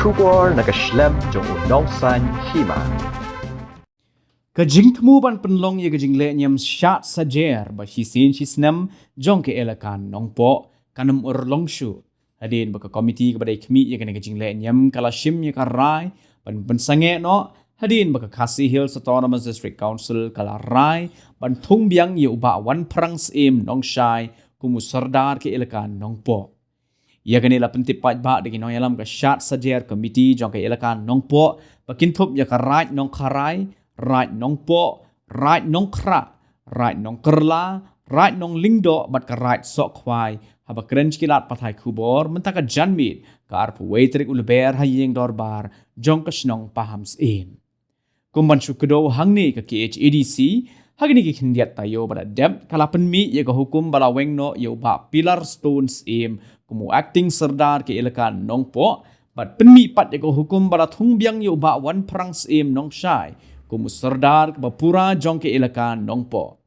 Kubor nakaslem jong unongsan hima. Kajing temu ban penlong ye kajing le nyam shat sajer ba hisin hisnam jong ke elakan nongpo kanam urlong shu. Hadin baka komiti kepada ikmi ye kena kajing le nyam kalashim ye karai ban pensange no hadin baka Khasi Hills Autonomous District Council kalarai ban thung biang ye uba wan perang sim nong shai kumu sardar ke elakan nongpo. Ia kena la pentip pat ba de kinong yalam ka shat sajer komiti jong ke elakan nongpo bakin thup ye karai nong karai right nong po, right nong kra, right nong kerla, right nong lingdo bat ka right sok khwai, haba krench kilat pathai kubor, mentaka janmit, ka arpu waitrik ulber hayeng dorbar, jong ka snong pahams in. Kumban syukudo hangni ka KHADC, hagini ki hindiat tayo pada dem kalapan mi ye ka hukum bala wengno ye uba pilar stones im, kumu acting serdar ke ilakan nong po, bat penmi pat ye ka hukum bala thung biang ye uba wan perang im nong syai, kumu serdar ke bapura jong ke ilakan nongpo.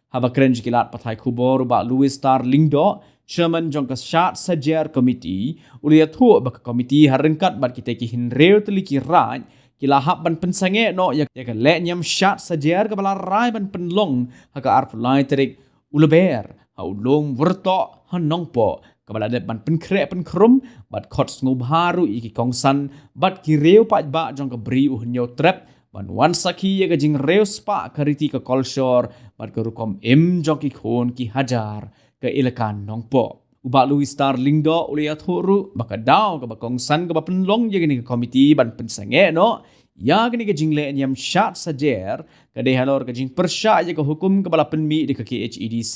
Haba keren jikilat pathai kubor ba Louis Star Lingdo, Chairman jong ke shat sajer komiti, uliat hu baka komiti harengkat bat kita ki hinreu teliki raj, kila hap ban pensange no ya ke le nyam shat sajer ke bala rai ban penlong haka arp lai terik uleber, ha ulong werto ha nongpo, kabala det ban penkre penkrum bat khot ngub haru iki kongsan bat ki reu pat ba jong ke bri uhnyo trep ban wan saki ye gajing reus pa kariti ke kolshor bat ke rukom im joki khon ki hajar ke ilakan nongpo. Uba Louis Star Lingdo uliat huru baka daw ke bakong san ke bapenlong ye gini ke komiti ban pensange no ya gini gajing le nyam shat sajer ke de halor gajing persya ye ke hukum ke bala penmi de ke KHADC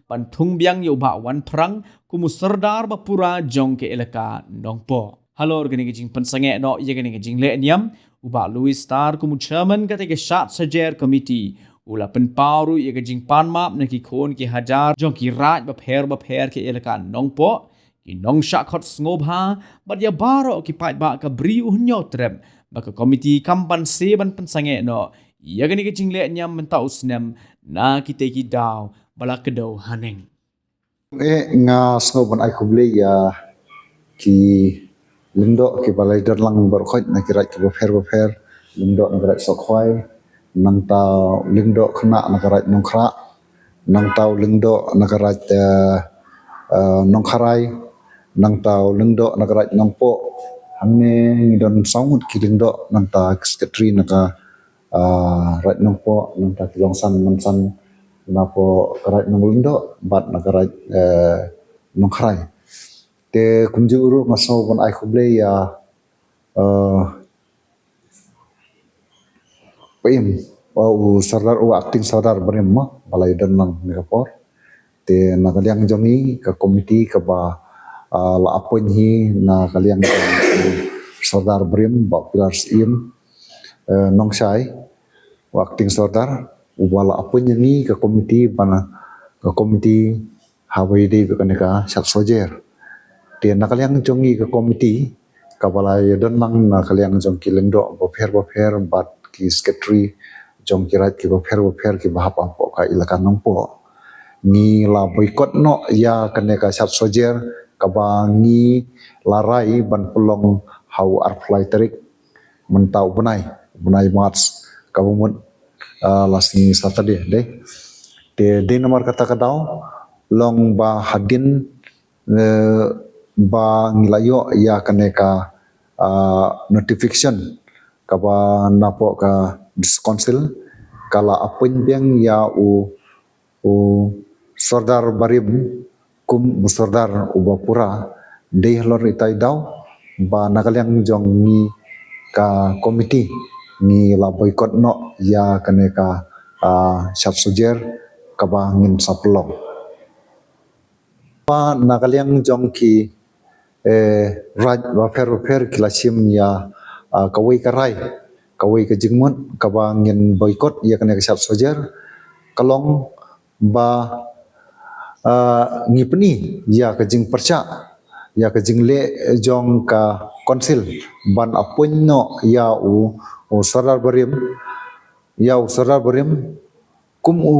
ban thung biang ye uba wan perang kumu serdar bapura jong ke ilaka nongpo. Halor gini gajing pensange no ye gini gajing le nyam uba Louis Star kumu chairman kata ke shat sajer komiti ula penpauru ye gajing panmap na ki khon ki hajar jong ki raj bapher ke elakan nongpo ki nong shakot ngobha bat ya baro ki pat ba ka bri uhnyo trep baka komiti kampan seban pensange no ye gani gajing le nyam mentau snem na ki te ki daw bala kedo haneng nga sngoban ai kuble ya ki lindo ki balai darlang berkhot na kirat ki bapher lindo na kirat sokhwai nang tau lindo khna na kirat nongkhra nang tau lindo na kirat nongkharai nang tau lindo na kirat nongpo hamne don saungut ki lindo nang ta secretary na ka rat nongpo nang ta kilongsan mansan na po kirat nong lindo bat na kirat nongkharai te kumji uru maso bon ai khuble ya pim o sardar o acting sardar berim ma balai dan nang Singapore te na kaliang jongi ka komiti ka ba la apun hi na kaliang sardar berim ba pilar sim nong sai o acting sardar u bala apun ni ka komiti bana ka komiti hawai de ka ne ka sat sojer te nakaliang jongi ke komiti kapala yodon nang nakaliang jong kilengdo bopher bat ki secretary jong kirat ki bopher ki bahap ampo ka ilakan nongpo ni la boykot no ya kaneka sat sojer kabangi larai ban pelong hau arflai terik mentau bunai mats kabumut lasni saturday de nomor kata kadau long ba hadin ba ngilayo ya kaneka notification kaba napo ka council kala apun biang ya u sardar barim kum musardar ubapura de lor itai daw ba nakaliang jong ni ka komiti ni la boykot no ya kaneka sat sujer kaba ngin saplong pa nakaliang jong ki raj bapher kilasim ya kawai karai kawai ke jingmut kabangin boykot ya kena kesat sojer kalong ba ngipni ya ke jing perca ya ke jing le jong ka konsil ban apun no ya u sardar berim kum u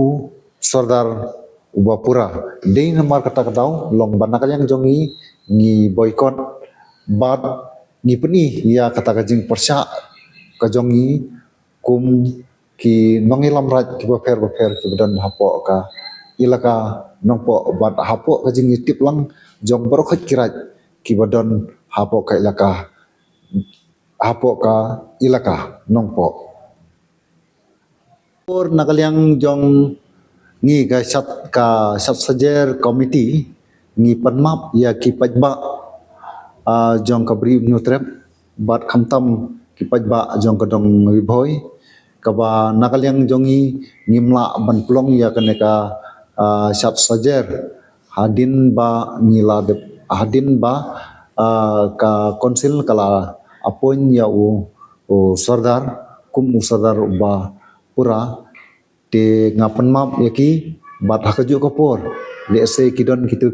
sardar ubapura de nomor kata kadau long ban nakaliang jongi ni boykot bat Ni peni ya kata kajing persya kajongi kum ki nongilam raj ki bafer ki badan hapo ka ilaka nongpo bat hapo kajing tip lang jong berokhat kiraj ki badan hapo ka ilaka nongpo or nakaliang jong ngi ka sat sajer komiti ngi panmap ya ki pajba jong kabri nyutrep bat khamtam ki pajba jong kadong riboy kaba nakaliang jongi ngimla ban plong ya kaneka sat sajer hadin ba ka konsil kala apon ya u sardar sardar ba pura te ngapan map yaki bat hakaju kopor le se kidon kitu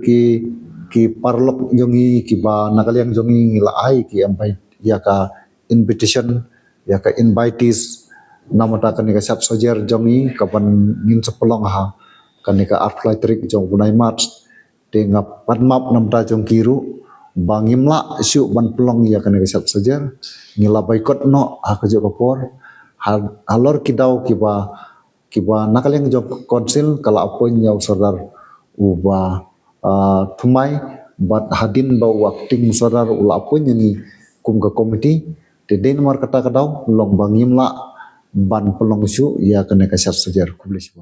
ki parlok jongi ki ba nakaliang jongi ngila ai ki ampai ya ka invitation ya ka invitees namata kanika sat sojer jongi kapan ngin sepelong ha kanika art litrik jong bunai march te ngapan map namta jong kiru bangimla syu ban pelong ya kanika sat sojer ngila boykot no ha kajo kopor halor kidau ki ba nakaliang jong konsil kala apon ya sardar uba thumai bat hadin ba wakting sardar ula apon ni kum ka komiti te den mar kata kadau long bangimla ban pelong syu ya kena kasat sejar kublis.